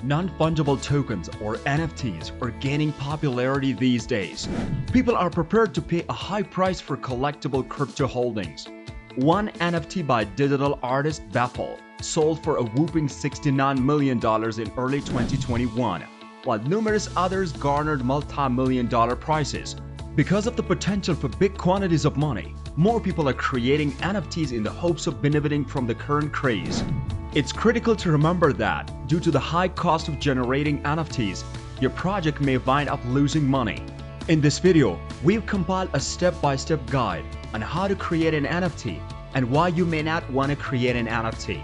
Non-fungible tokens or NFTs are gaining popularity these days. People are prepared to pay a high price for collectible crypto holdings. One NFT by digital artist Bethel sold for a whopping $69 million in early 2021, while numerous others garnered multi-million-dollar prices. Because of the potential for big quantities of money, more people are creating NFTs in the hopes of benefiting from the current craze. It's critical to remember that, due to the high cost of generating NFTs, your project may wind up losing money. In this video, we've compiled a step-by-step guide on how to create an NFT and why you may not want to create an NFT.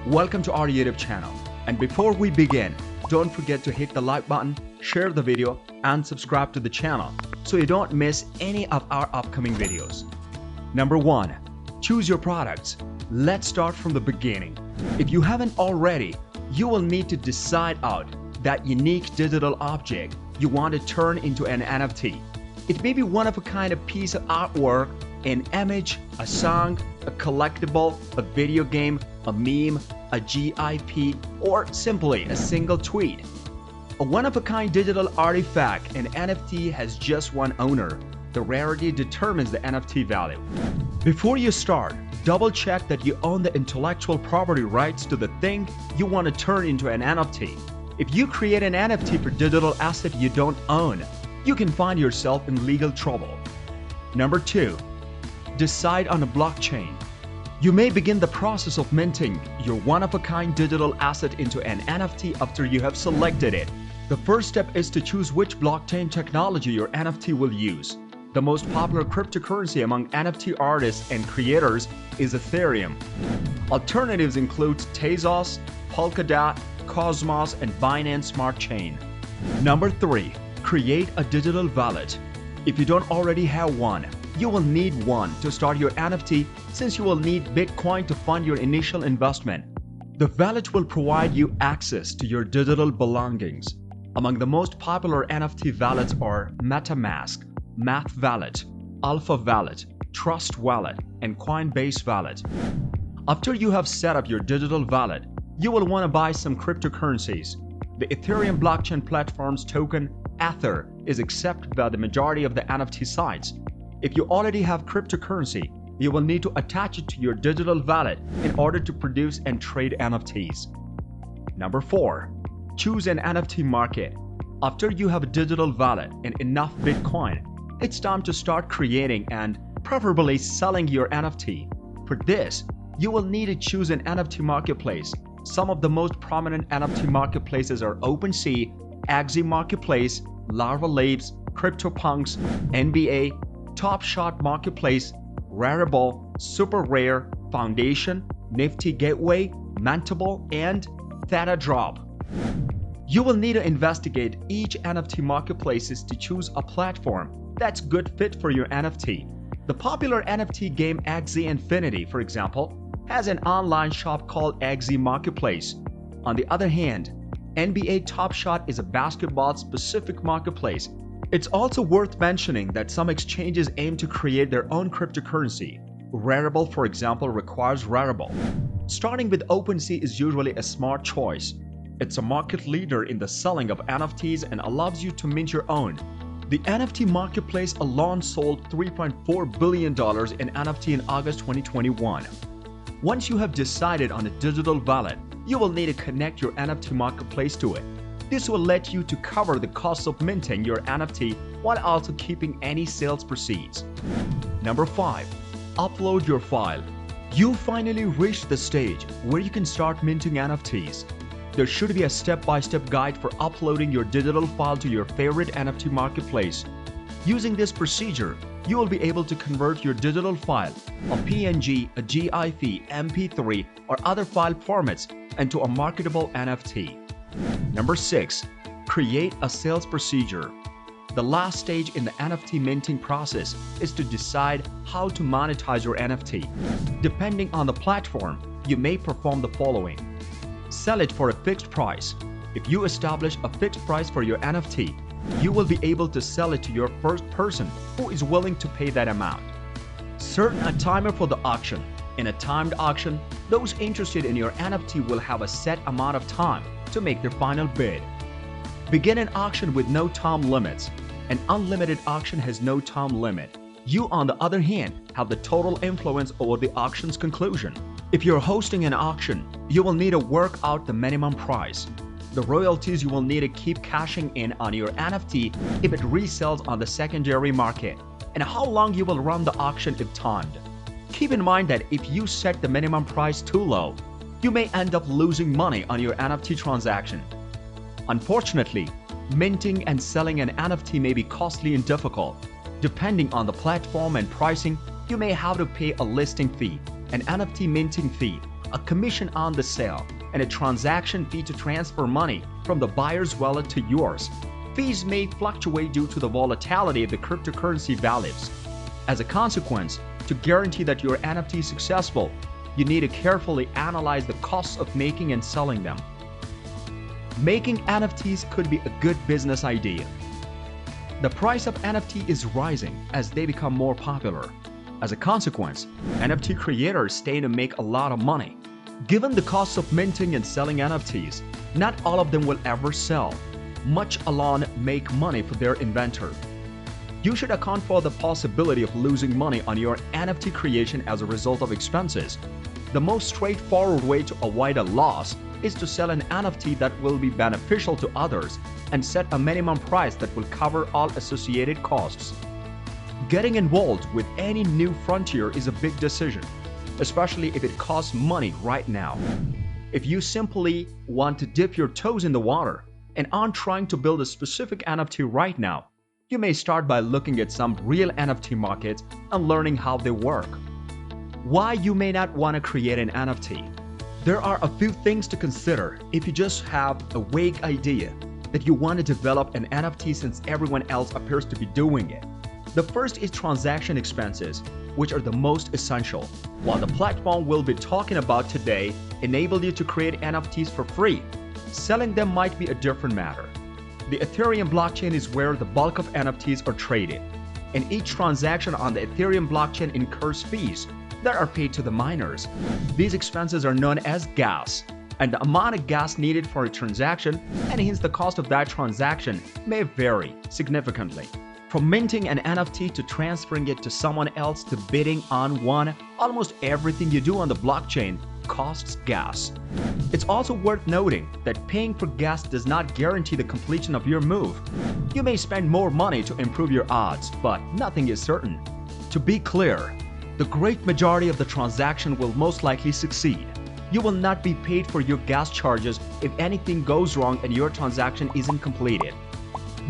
Welcome to our YouTube channel. And before we begin, don't forget to hit the like button, share the video, and subscribe to the channel so you don't miss any of our upcoming videos. Number 1. Choose your products. Let's start from the beginning. If you haven't already, you will need to decide out that unique digital object you want to turn into an NFT. It may be one of a kind of piece of artwork, an image, a song, a collectible, a video game, a meme, a GIF, or simply a single tweet. A one-of-a-kind digital artifact, an NFT, has just one owner. The rarity determines the NFT value. Before you start, double-check that you own the intellectual property rights to the thing you want to turn into an NFT. If you create an NFT for digital asset you don't own, you can find yourself in legal trouble. Number 2. Decide on a blockchain. You may begin the process of minting your one-of-a-kind digital asset into an NFT after you have selected it. The first step is to choose which blockchain technology your NFT will use. The most popular cryptocurrency among NFT artists and creators is Ethereum. Alternatives include Tezos, Polkadot, Cosmos, and Binance Smart Chain. Number 3. Create a digital wallet. If you don't already have one, you will need one to start your NFT, since you will need Bitcoin to fund your initial investment. The wallet will provide you access to your digital belongings. Among the most popular NFT wallets are MetaMask, Math Wallet, Alpha Wallet, Trust Wallet, and Coinbase Wallet. After you have set up your digital wallet, you will want to buy some cryptocurrencies. The Ethereum blockchain platform's token, Ether, is accepted by the majority of the NFT sites. If you already have cryptocurrency, you will need to attach it to your digital wallet in order to produce and trade NFTs. Number 4. Choose an NFT market. After you have a digital wallet and enough Bitcoin, it's time to start creating and preferably selling your NFT. For this, you will need to choose an NFT marketplace. Some of the most prominent NFT marketplaces are OpenSea, Axie Marketplace, Larva Labs, CryptoPunks, NBA, Top Shot Marketplace, Rarible, Super Rare, Foundation, Nifty Gateway, Mantable, and Theta Drop. You will need to investigate each NFT marketplaces to choose a platform that's good fit for your NFT. The popular NFT game Axie Infinity, for example, has an online shop called Axie Marketplace. On the other hand, NBA Top Shot is a basketball-specific marketplace. It's also worth mentioning that some exchanges aim to create their own cryptocurrency. Rarible, for example, requires Rarible. Starting with OpenSea is usually a smart choice. It's a market leader in the selling of NFTs and allows you to mint your own. The NFT marketplace alone sold $3.4 billion in NFT in August 2021. Once you have decided on a digital wallet, you will need to connect your NFT marketplace to it. This will let you to cover the cost of minting your NFT while also keeping any sales proceeds. Number 5. Upload your file. You finally reached the stage where you can start minting NFTs. There should be a step-by-step guide for uploading your digital file to your favorite NFT marketplace. Using this procedure, you will be able to convert your digital file, a PNG, a GIF, MP3, or other file formats into a marketable NFT. Number 6. Create a sales procedure. The last stage in the NFT minting process is to decide how to monetize your NFT. Depending on the platform, you may perform the following. Sell it for a fixed price. If you establish a fixed price for your NFT, you will be able to sell it to your first person who is willing to pay that amount. Set a timer for the auction. In a timed auction, those interested in your NFT will have a set amount of time to make their final bid. Begin an auction with no time limits. An unlimited auction has no time limit. You, on the other hand, have the total influence over the auction's conclusion. If you're hosting an auction, you will need to work out the minimum price, the royalties you will need to keep cashing in on your NFT if it resells on the secondary market, and how long you will run the auction if timed. Keep in mind that if you set the minimum price too low, you may end up losing money on your NFT transaction. Unfortunately, minting and selling an NFT may be costly and difficult. Depending on the platform and pricing, you may have to pay a listing fee, an NFT minting fee, a commission on the sale, and a transaction fee to transfer money from the buyer's wallet to yours. Fees may fluctuate due to the volatility of the cryptocurrency values. As a consequence, to guarantee that your NFT is successful, you need to carefully analyze the costs of making and selling them. Making NFTs could be a good business idea. The price of NFT is rising as they become more popular. As a consequence, NFT creators stand to make a lot of money. Given the costs of minting and selling NFTs, not all of them will ever sell. Much alone make money for their inventor. You should account for the possibility of losing money on your NFT creation as a result of expenses. The most straightforward way to avoid a loss is to sell an NFT that will be beneficial to others and set a minimum price that will cover all associated costs. Getting involved with any new frontier is a big decision, especially if it costs money right now. If you simply want to dip your toes in the water and aren't trying to build a specific NFT right now, you may start by looking at some real NFT markets and learning how they work. Why you may not want to create an NFT? There are a few things to consider if you just have a vague idea that you want to develop an NFT since everyone else appears to be doing it. The first is transaction expenses, which are the most essential. While the platform we'll be talking about today enable you to create NFTs for free, selling them might be a different matter. The Ethereum blockchain is where the bulk of NFTs are traded, and each transaction on the Ethereum blockchain incurs fees that are paid to the miners. These expenses are known as gas, and the amount of gas needed for a transaction and hence the cost of that transaction may vary significantly. From minting an NFT to transferring it to someone else to bidding on one, almost everything you do on the blockchain costs gas. It's also worth noting that paying for gas does not guarantee the completion of your move. You may spend more money to improve your odds, but nothing is certain. To be clear, the great majority of the transaction will most likely succeed. You will not be paid for your gas charges if anything goes wrong and your transaction isn't completed.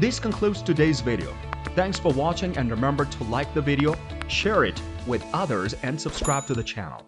This concludes today's video. Thanks for watching, and remember to like the video, share it with others, and subscribe to the channel.